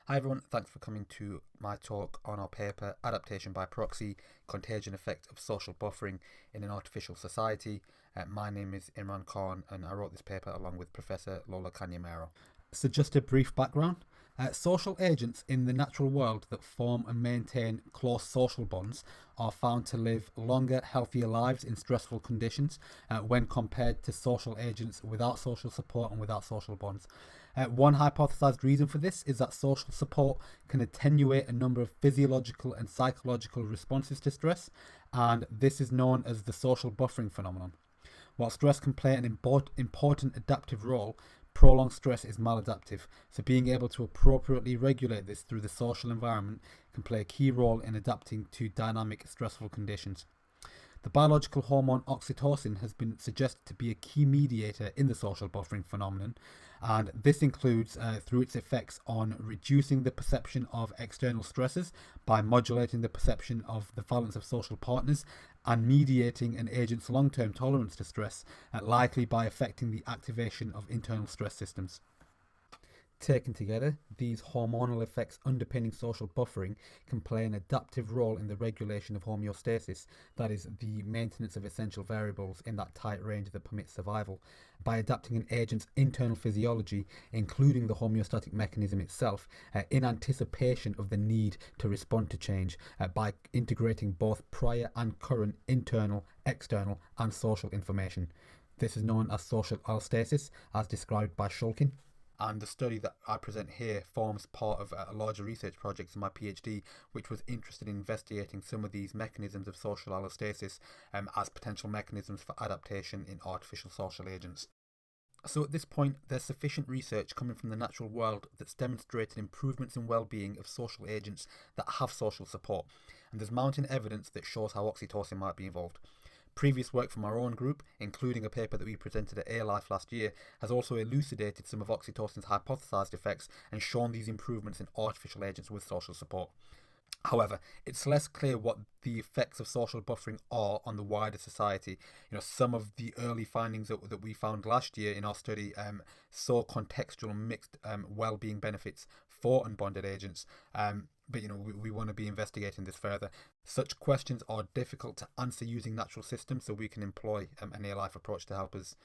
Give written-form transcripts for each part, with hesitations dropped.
Hi everyone, thanks for coming to my talk on our paper Adaptation-By-Proxy, Contagion Effect of Social Buffering in an Artificial Society. My name is Imran Khan and I wrote this paper along with Professor Lola Cañamero. So just a brief background. Social agents in the natural world that form and maintain close social bonds are found to live longer, healthier lives in stressful conditions when compared to social agents without social support and without social bonds. One hypothesized reason for this is that social support can attenuate a number of physiological and psychological responses to stress, and this is known as the social buffering phenomenon. While stress can play an important adaptive role, prolonged stress is maladaptive, so being able to appropriately regulate this through the social environment can play a key role in adapting to dynamic, stressful conditions. The biological hormone oxytocin has been suggested to be a key mediator in the social buffering phenomenon, and this includes through its effects on reducing the perception of external stresses by modulating the perception of the valence of social partners and mediating an agent's long-term tolerance to stress, likely by affecting the activation of internal stress systems. Taken together, these hormonal effects underpinning social buffering can play an adaptive role in the regulation of homeostasis, that is, the maintenance of essential variables in that tight range that permits survival, by adapting an agent's internal physiology, including the homeostatic mechanism itself, in anticipation of the need to respond to change, by integrating both prior and current internal, external, and social information. This is known as social allostasis, as described by Shulkin. And the study that I present here forms part of a larger research project in my PhD, which was interested in investigating some of these mechanisms of social allostasis as potential mechanisms for adaptation in artificial social agents. So at this point, there's sufficient research coming from the natural world that's demonstrated improvements in well-being of social agents that have social support, and there's mounting evidence that shows how oxytocin might be involved. Previous work from our own group, including a paper that we presented at A-Life last year, has also elucidated some of oxytocin's hypothesized effects and shown these improvements in artificial agents with social support. However, it's less clear what the effects of social buffering are on the wider society. Some of the early findings that we found last year in our study saw contextual and mixed well-being benefits for unbonded agents. But we want to be investigating this further. Such questions are difficult to answer using natural systems, so we can employ an A-Life approach to help us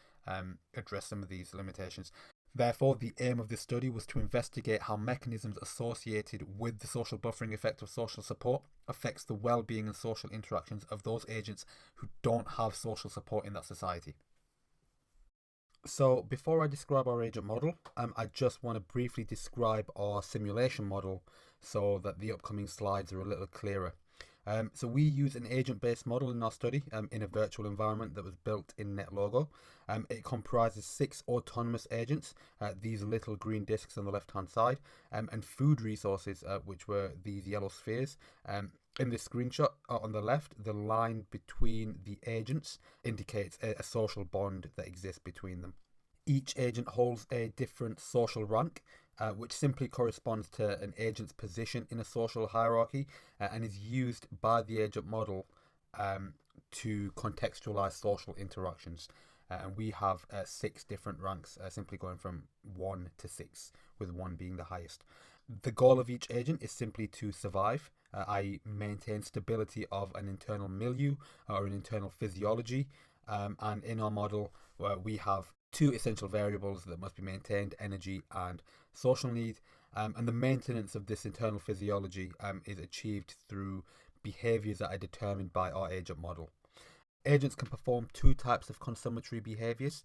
address some of these limitations. Therefore, the aim of this study was to investigate how mechanisms associated with the social buffering effect of social support affects the well-being and social interactions of those agents who don't have social support in that society. So before I describe our agent model, I just want to briefly describe our simulation model so that the upcoming slides are a little clearer. So we use an agent-based model in our study in a virtual environment that was built in NetLogo. It comprises 6 autonomous agents, these little green discs on the left-hand side, and food resources, which were these yellow spheres. In this screenshot on the left, the line between the agents indicates a social bond that exists between them. Each agent holds a different social rank, which simply corresponds to an agent's position in a social hierarchy and is used by the agent model to contextualize social interactions. And we have 6 different ranks, simply going from 1 to 6, with 1 being the highest. The goal of each agent is simply to survive, i.e. maintain stability of an internal milieu or an internal physiology. And in our model, we have 2 essential variables that must be maintained: energy and social need. And the maintenance of this internal physiology is achieved through behaviors that are determined by our agent model. Agents can perform 2 types of consummatory behaviors.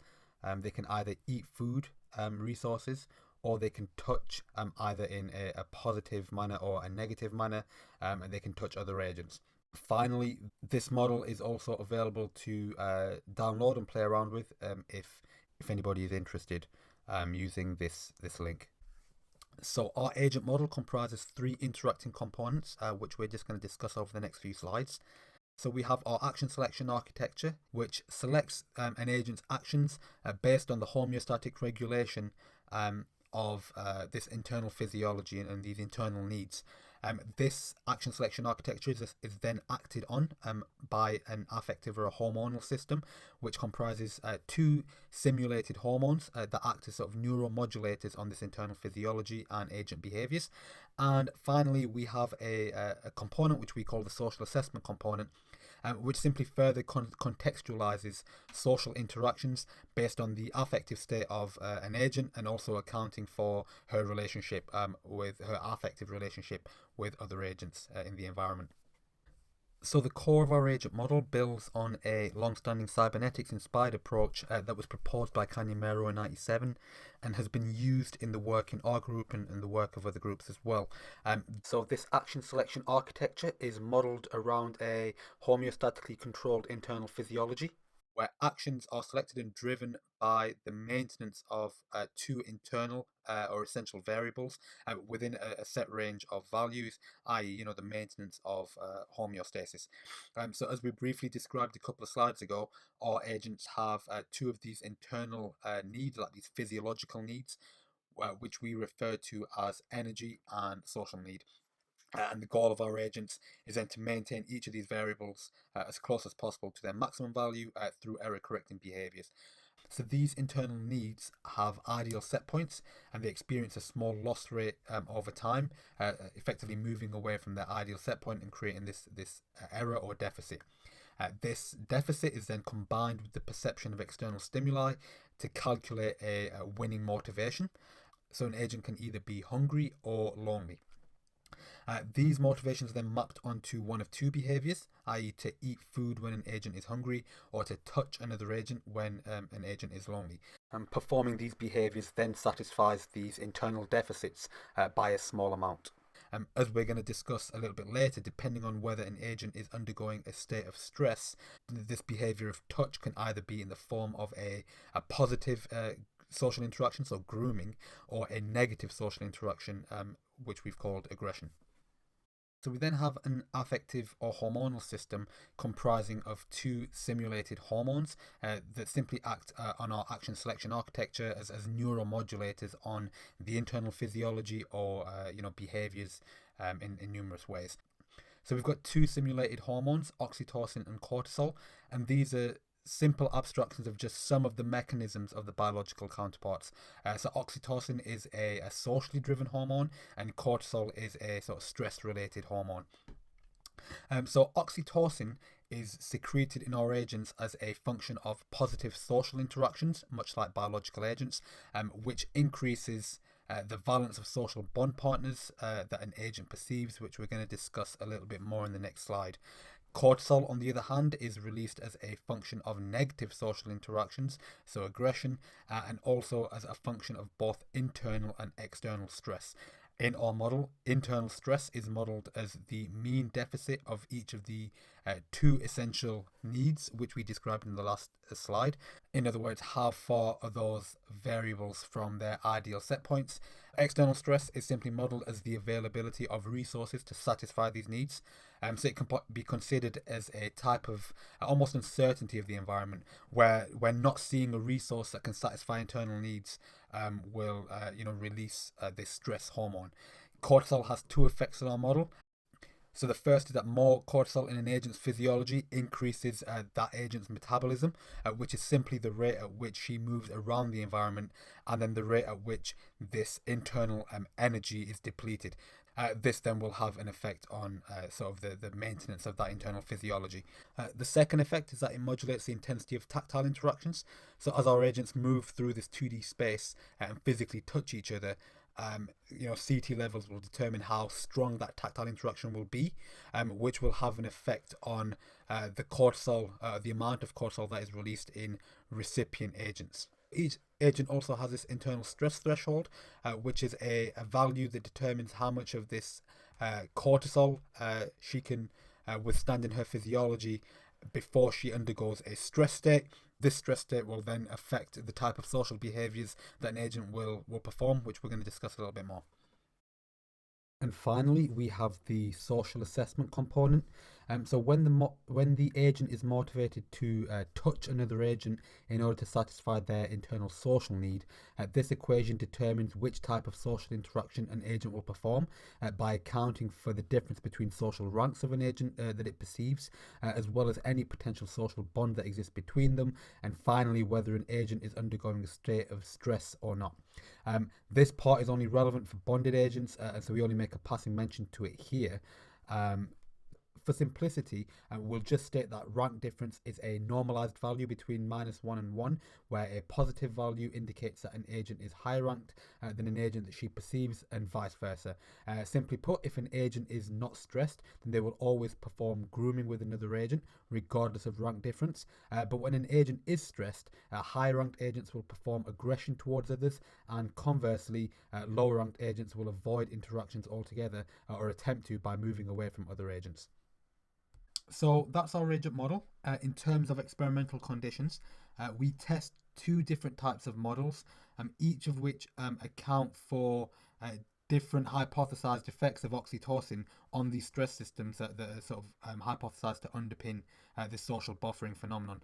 They can either eat food resources, or they can touch either in a positive manner or a negative manner, and they can touch other agents. Finally, this model is also available to download and play around with if anybody is interested using this link. So our agent model comprises 3 interacting components, which we're just going to discuss over the next few slides. So we have our action selection architecture, which selects an agent's actions based on the homeostatic regulation of this internal physiology and these internal needs. This action selection architecture is then acted on by an affective or a hormonal system, which comprises two simulated hormones that act as sort of neuromodulators on this internal physiology and agent behaviors. And finally, we have a component which we call the social assessment component, which simply further contextualizes social interactions based on the affective state of an agent, and also accounting for her relationship with her affective relationship with other agents in the environment. So the core of our agent model builds on a long-standing cybernetics-inspired approach that was proposed by Cañamero in '97 and has been used in the work in our group and the work of other groups as well. So this action selection architecture is modelled around a homeostatically controlled internal physiology, where actions are selected and driven by the maintenance of two internal or essential variables within a set range of values, i.e., the maintenance of homeostasis. So, as we briefly described a couple of slides ago, our agents have two of these internal needs, like these physiological needs, which we refer to as energy and social need. And the goal of our agents is then to maintain each of these variables as close as possible to their maximum value through error correcting behaviors. So these internal needs have ideal set points, and they experience a small loss rate over time, effectively moving away from their ideal set point and creating this error or deficit. This deficit is then combined with the perception of external stimuli to calculate a winning motivation. So an agent can either be hungry or lonely. These motivations are then mapped onto one of two behaviors, i.e., to eat food when an agent is hungry, or to touch another agent when an agent is lonely. And performing these behaviors then satisfies these internal deficits by a small amount. As we're going to discuss a little bit later, depending on whether an agent is undergoing a state of stress, this behavior of touch can either be in the form of a positive social interaction, so grooming, or a negative social interaction, which we've called aggression. So we then have an affective or hormonal system comprising of two simulated hormones that simply act on our action selection architecture as neuromodulators on the internal physiology or behaviors in numerous ways. So we've got two simulated hormones, oxytocin and cortisol, and these are simple abstractions of just some of the mechanisms of the biological counterparts. So oxytocin is a socially driven hormone, and cortisol is a sort of stress-related hormone. So oxytocin is secreted in our agents as a function of positive social interactions, much like biological agents, which increases the valence of social bond partners that an agent perceives, which we're going to discuss a little bit more in the next slide. Cortisol, on the other hand, is released as a function of negative social interactions, so aggression, and also as a function of both internal and external stress. In our model, internal stress is modelled as the mean deficit of each of the two essential needs, which we described in the last slide. In other words, how far are those variables from their ideal set points? External stress is simply modelled as the availability of resources to satisfy these needs. So it can be considered as a type of almost uncertainty of the environment, where we're not seeing a resource that can satisfy internal needs will release this stress hormone. Cortisol has two effects in our model. So the first is that more cortisol in an agent's physiology increases that agent's metabolism, which is simply the rate at which she moves around the environment, and then the rate at which this internal energy is depleted. This then will have an effect on sort of the maintenance of that internal physiology. The second effect is that it modulates the intensity of tactile interactions. So as our agents move through this 2D space and physically touch each other, CT levels will determine how strong that tactile interaction will be, which will have an effect on the cortisol, the amount of cortisol that is released in recipient agents. Each agent also has this internal stress threshold, which is a value that determines how much of this cortisol she can withstand in her physiology before she undergoes a stress state. This stress state will then affect the type of social behaviors that an agent will perform, which we're going to discuss a little bit more. And finally, we have the social assessment component. So when the agent is motivated to touch another agent in order to satisfy their internal social need, this equation determines which type of social interaction an agent will perform by accounting for the difference between social ranks of an agent that it perceives, as well as any potential social bond that exists between them, and finally whether an agent is undergoing a state of stress or not. This part is only relevant for bonded agents, and so we only make a passing mention to it here. Um, for simplicity, we'll just state that rank difference is a normalized value between -1 and 1, where a positive value indicates that an agent is higher ranked than an agent that she perceives, and vice versa. Simply put, if an agent is not stressed, then they will always perform grooming with another agent, regardless of rank difference. But when an agent is stressed, higher ranked agents will perform aggression towards others, and conversely, lower ranked agents will avoid interactions altogether or attempt to by moving away from other agents. So that's our agent model. In terms of experimental conditions, we test two different types of models, each of which account for different hypothesized effects of oxytocin on these stress systems that are sort of hypothesized to underpin this social buffering phenomenon.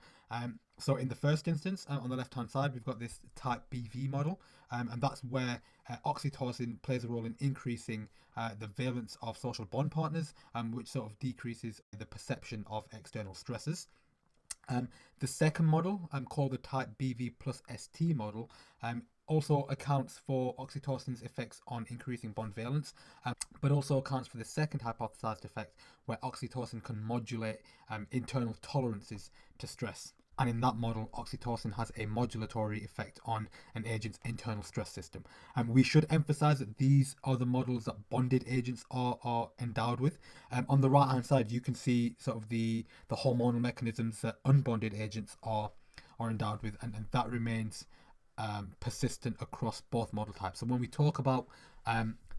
So in the first instance, on the left hand side, we've got this type BV model, and that's where oxytocin plays a role in increasing the valence of social bond partners, which sort of decreases the perception of external stresses. The second model, called the type BV plus ST model, also accounts for oxytocin's effects on increasing bond valence, but also accounts for the second hypothesized effect, where oxytocin can modulate internal tolerances to stress. And in that model, oxytocin has a modulatory effect on an agent's internal stress system. And we should emphasize that these are the models that bonded agents are endowed with. On the right hand side, you can see sort of the hormonal mechanisms that unbonded agents are endowed with, and that remains persistent across both model types. So when we talk about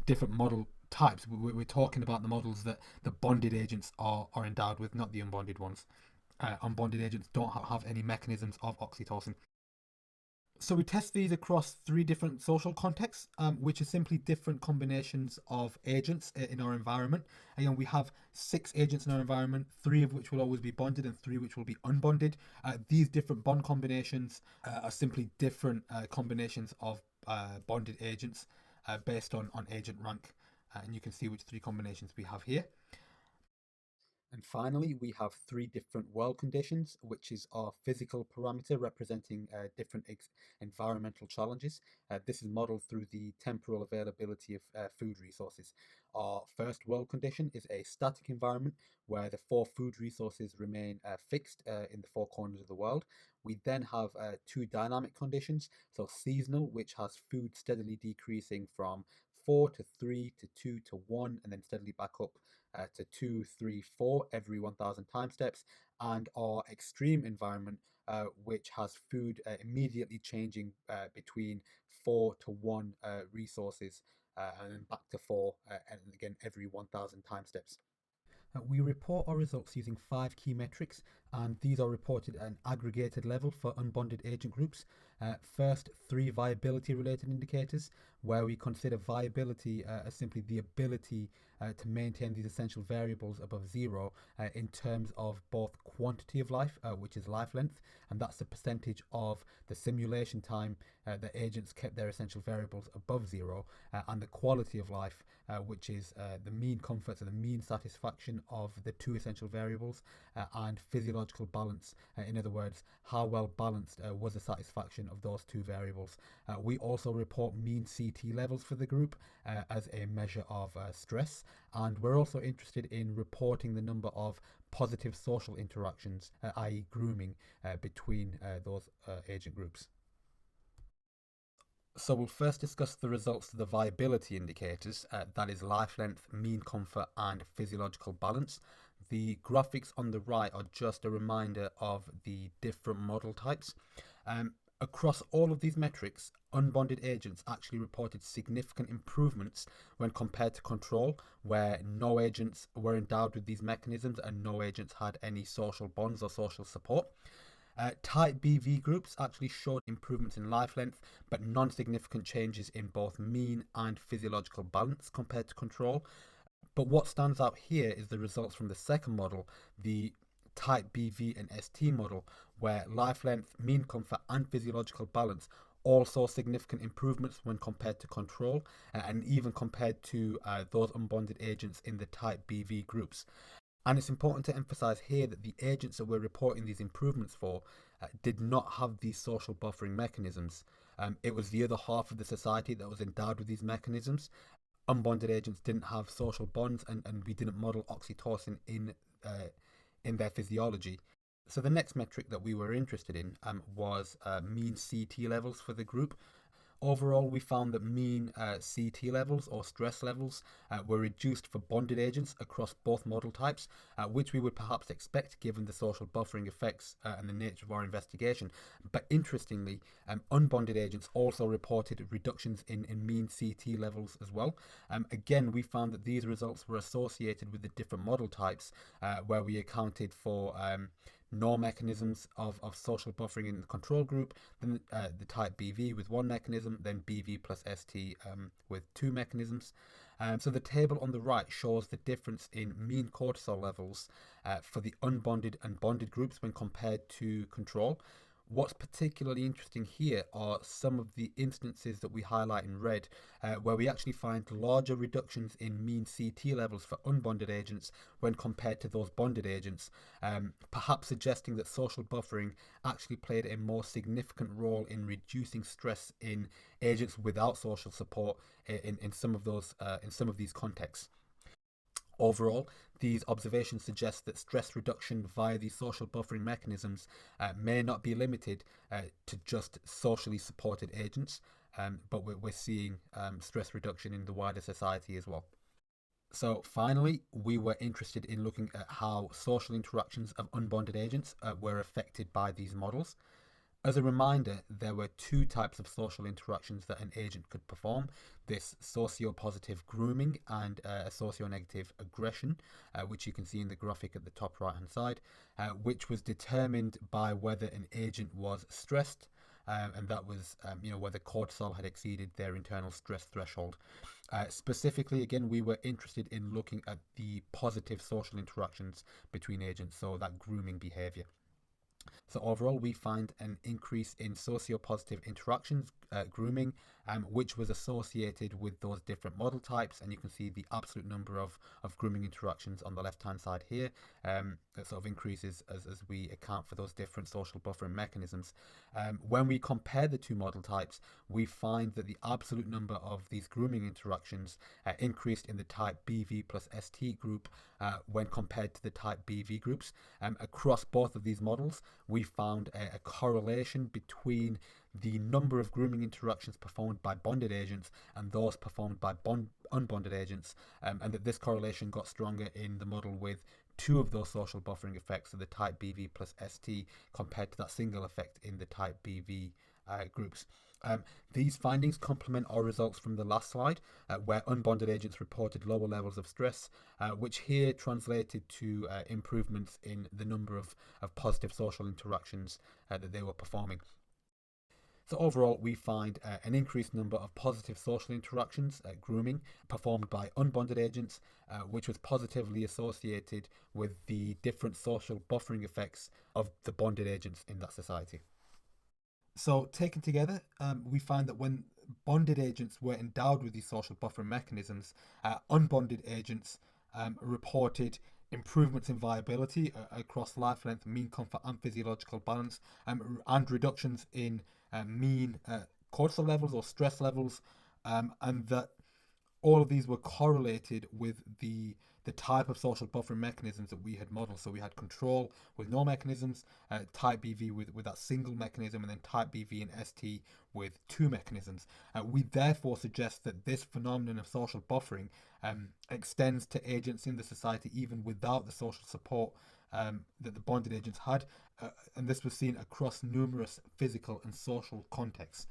different model types, we're talking about the models that the bonded agents are endowed with, not the unbonded ones. Unbonded agents don't have any mechanisms of oxytocin. So we test these across three different social contexts, which are simply different combinations of agents in our environment. Again, we have 6 agents in our environment, 3 of which will always be bonded and 3 which will be unbonded. These different bond combinations are simply different combinations of bonded agents based on agent rank. And you can see which 3 combinations we have here. And finally, we have 3 different world conditions, which is our physical parameter representing different environmental challenges. This is modeled through the temporal availability of food resources. Our first world condition is a static environment where the 4 food resources remain fixed in the 4 corners of the world. We then have 2 dynamic conditions, so seasonal, which has food steadily decreasing from 4 to 3 to 2 to 1, and then steadily back up to 2, 3, 4 every 1,000 time steps, and our extreme environment, which has food immediately changing between 4 to 1 resources, and then back to 4, and again every 1,000 time steps. We report our results using 5 key metrics, and these are reported at an aggregated level for unbonded agent groups. First, 3 viability related indicators, where we consider viability as simply the ability to maintain these essential variables above 0 in terms of both quantity of life, which is life length, and that's the percentage of the simulation time that agents kept their essential variables above 0, and the quality of life, which is the mean comfort, so the mean satisfaction of the 2 essential variables, and physiological balance. In other words, how well balanced was the satisfaction of those 2 variables. We also report mean CT levels for the group as a measure of stress, and we're also interested in reporting the number of positive social interactions, i.e. grooming, between those agent groups. So we'll first discuss the results of the viability indicators, that is life length, mean comfort and physiological balance. The graphics on the right are just a reminder of the different model types. Across all of these metrics, unbonded agents actually reported significant improvements when compared to control, where no agents were endowed with these mechanisms and no agents had any social bonds or social support. Type BV groups actually showed improvements in life length, but non-significant changes in both mean and physiological balance compared to control. But what stands out here is the results from the second model, the type BV and ST model, where life length, mean comfort, and physiological balance all saw significant improvements when compared to control, and even compared to those unbonded agents in the type BV groups. And it's important to emphasize here that the agents that we're reporting these improvements for did not have these social buffering mechanisms. It was the other half of the society that was endowed with these mechanisms. Unbonded agents didn't have social bonds, and we didn't model oxytocin in their physiology. So the next metric that we were interested in was mean CT levels for the group. Overall, we found that mean CT levels or stress levels were reduced for bonded agents across both model types, which we would perhaps expect given the social buffering effects and the nature of our investigation. But interestingly, unbonded agents also reported reductions in mean CT levels as well. Again, we found that these results were associated with the different model types, where we accounted for no mechanisms of social buffering in the control group, then the type BV with one mechanism, then BV plus ST with two mechanisms. So the table on the right shows the difference in mean cortisol levels for the unbonded and bonded groups when compared to control. What's particularly interesting here are some of the instances that we highlight in red, where we actually find larger reductions in mean CT levels for unbonded agents when compared to those bonded agents, perhaps suggesting that social buffering actually played a more significant role in reducing stress in agents without social support in some of these contexts. Overall, these observations suggest that stress reduction via these social buffering mechanisms may not be limited to just socially supported agents, but we're seeing stress reduction in the wider society as well. So finally, we were interested in looking at how social interactions of unbonded agents were affected by these models. As a reminder, there were two types of social interactions that an agent could perform: this socio-positive grooming and a socio-negative aggression, which you can see in the graphic at the top right hand side, which was determined by whether an agent was stressed, and that was whether cortisol had exceeded their internal stress threshold. Specifically, again, we were interested in looking at the positive social interactions between agents, so that grooming behavior. So overall, we find an increase in socio-positive interactions, grooming, which was associated with those different model types. And you can see the absolute number of grooming interactions on the left-hand side here. That sort of increases as we account for those different social buffering mechanisms. When we compare the two model types, we find that the absolute number of these grooming interactions increased in the type BV plus ST group when compared to the type BV groups. Across both of these models, we found a correlation between the number of grooming interactions performed by bonded agents and those performed by unbonded agents, and that this correlation got stronger in the model with two of those social buffering effects of the type BV plus ST compared to that single effect in the type BV groups. These findings complement our results from the last slide, where unbonded agents reported lower levels of stress, which here translated to improvements in the number of positive social interactions that they were performing. So overall, we find an increased number of positive social interactions, grooming, performed by unbonded agents, which was positively associated with the different social buffering effects of the bonded agents in that society. So taken together, we find that when bonded agents were endowed with these social buffering mechanisms, unbonded agents reported improvements in viability across life length, mean comfort, and physiological balance, and reductions in mean cortisol levels or stress levels, and that all of these were correlated with the type of social buffering mechanisms that we had modeled. So we had control with no mechanisms, type BV with that single mechanism, and then type BV and ST with two mechanisms. We therefore suggest that this phenomenon of social buffering extends to agents in the society even without the social support that the bonded agents had, and this was seen across numerous physical and social contexts.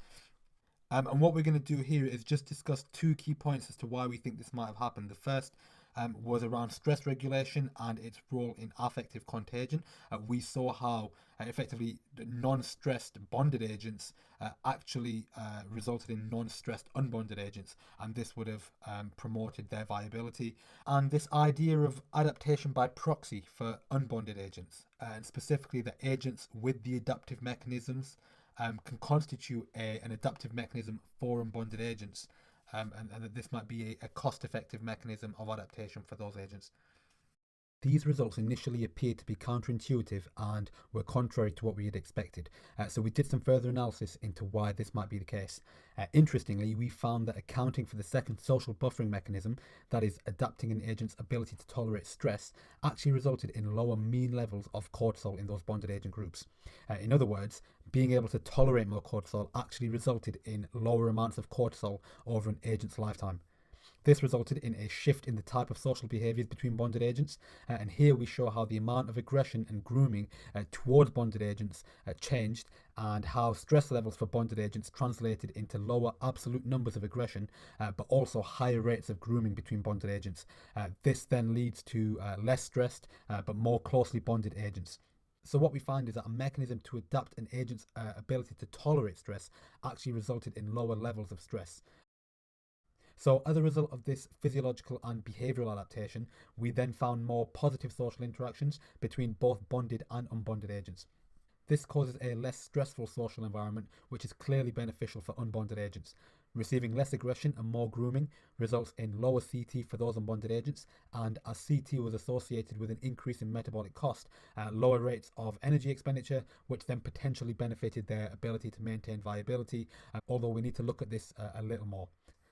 And what we're going to do here is just discuss two key points as to why we think this might have happened. The first was around stress regulation and its role in affective contagion. We saw how effectively the non-stressed bonded agents actually resulted in non-stressed unbonded agents, and this would have promoted their viability. And this idea of adaptation by proxy for unbonded agents, and specifically the agents with the adaptive mechanisms can constitute an adaptive mechanism for unbonded agents, and that this might be a cost-effective mechanism of adaptation for those agents. These results initially appeared to be counterintuitive and were contrary to what we had expected. So we did some further analysis into why this might be the case. Interestingly, we found that accounting for the second social buffering mechanism, that is adapting an agent's ability to tolerate stress, actually resulted in lower mean levels of cortisol in those bonded agent groups. In other words, being able to tolerate more cortisol actually resulted in lower amounts of cortisol over an agent's lifetime. This resulted in a shift in the type of social behaviours between bonded agents, and here we show how the amount of aggression and grooming towards bonded agents changed, and how stress levels for bonded agents translated into lower absolute numbers of aggression, but also higher rates of grooming between bonded agents. This then leads to less stressed but more closely bonded agents. So what we find is that a mechanism to adapt an agent's ability to tolerate stress actually resulted in lower levels of stress. So as a result of this physiological and behavioural adaptation, we then found more positive social interactions between both bonded and unbonded agents. This causes a less stressful social environment, which is clearly beneficial for unbonded agents. Receiving less aggression and more grooming results in lower CT for those unbonded agents, and as CT was associated with an increase in metabolic cost, lower rates of energy expenditure, which then potentially benefited their ability to maintain viability, although we need to look at this a little more.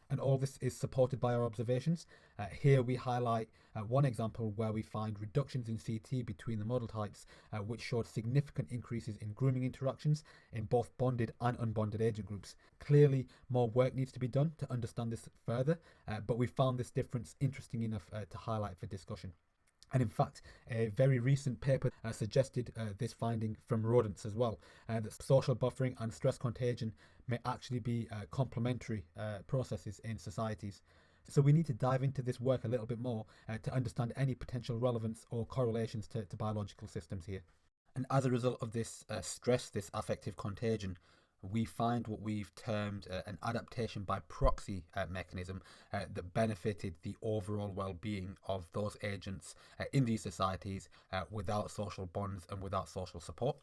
And all this is supported by our observations. Here we highlight one example where we find reductions in CT between the model types, which showed significant increases in grooming interactions in both bonded and unbonded agent groups. Clearly, more work needs to be done to understand this further, but we found this difference interesting enough to highlight for discussion. And in fact, a very recent paper suggested this finding from rodents as well, that social buffering and stress contagion may actually be complementary processes in societies. So we need to dive into this work a little bit more to understand any potential relevance or correlations to biological systems here. And as a result of this stress, this affective contagion, we find what we've termed an adaptation by proxy mechanism that benefited the overall well-being of those agents in these societies without social bonds and without social support.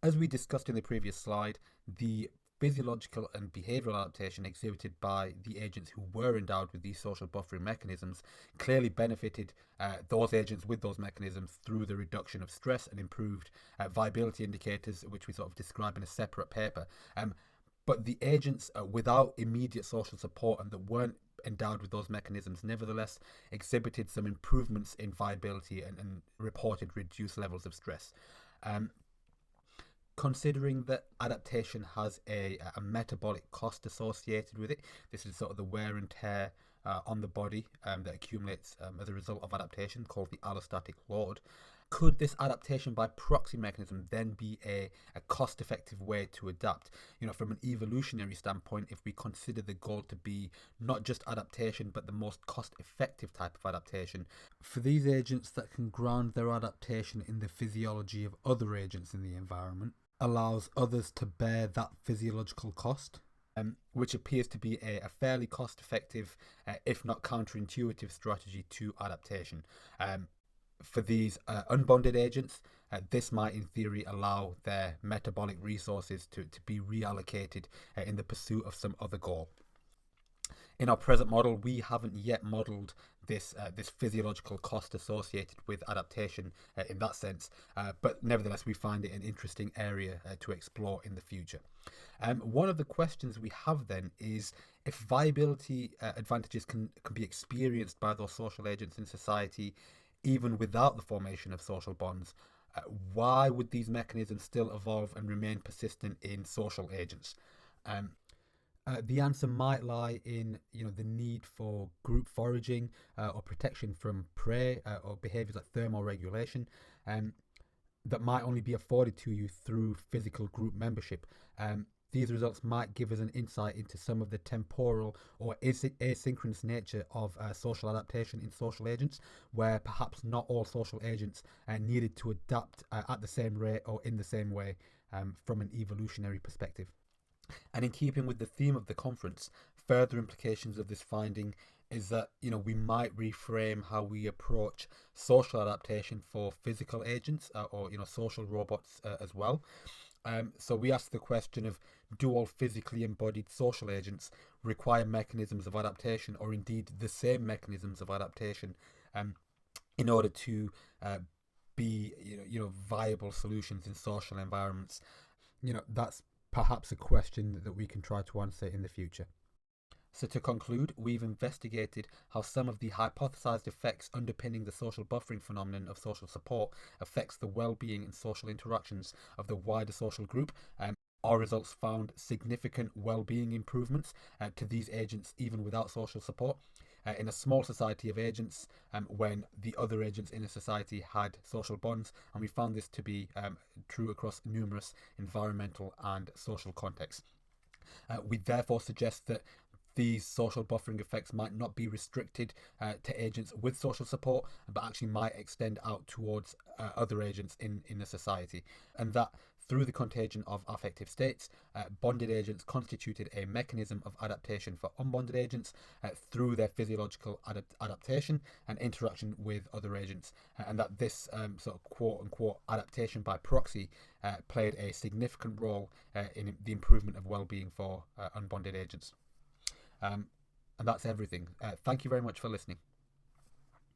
As we discussed in the previous slide, the physiological and behavioural adaptation exhibited by the agents who were endowed with these social buffering mechanisms clearly benefited those agents with those mechanisms through the reduction of stress and improved viability indicators, which we sort of describe in a separate paper. But the agents without immediate social support and that weren't endowed with those mechanisms nevertheless exhibited some improvements in viability and reported reduced levels of stress. Considering that adaptation has a metabolic cost associated with it, this is sort of the wear and tear on the body that accumulates as a result of adaptation, called the allostatic load. Could this adaptation by proxy mechanism then be a cost-effective way to adapt? You know, from an evolutionary standpoint, if we consider the goal to be not just adaptation, but the most cost-effective type of adaptation, for these agents that can ground their adaptation in the physiology of other agents in the environment, allows others to bear that physiological cost, which appears to be a fairly cost-effective, if not counterintuitive strategy to adaptation. For these unbonded agents, this might in theory allow their metabolic resources to be reallocated in the pursuit of some other goal. In our present model, we haven't yet modelled this physiological cost associated with adaptation in that sense, but nevertheless we find it an interesting area to explore in the future. One of the questions we have then is, if viability advantages can be experienced by those social agents in society even without the formation of social bonds, why would these mechanisms still evolve and remain persistent in social agents? The answer might lie in the need for group foraging or protection from prey or behaviours like thermoregulation that might only be afforded to you through physical group membership. these results might give us an insight into some of the temporal or asynchronous nature of social adaptation in social agents, where perhaps not all social agents needed to adapt at the same rate or in the same way from an evolutionary perspective. And in keeping with the theme of the conference, further implications of this finding is that we might reframe how we approach social adaptation for physical agents or social robots as well. So we ask the question of, do all physically embodied social agents require mechanisms of adaptation, or indeed the same mechanisms of adaptation, in order to be viable solutions in social environments? That's perhaps a question that we can try to answer in the future. So to conclude, we've investigated how some of the hypothesized effects underpinning the social buffering phenomenon of social support affects the well-being and social interactions of the wider social group. Our results found significant well-being improvements to these agents even without social support. In a small society of agents, when the other agents in a society had social bonds, and we found this to be true across numerous environmental and social contexts. We therefore suggest that these social buffering effects might not be restricted to agents with social support, but actually might extend out towards other agents in a society, and that through the contagion of affective states, bonded agents constituted a mechanism of adaptation for unbonded agents through their physiological adaptation and interaction with other agents, and that this sort of quote-unquote adaptation by proxy played a significant role in the improvement of well-being for unbonded agents. And that's everything. Thank you very much for listening.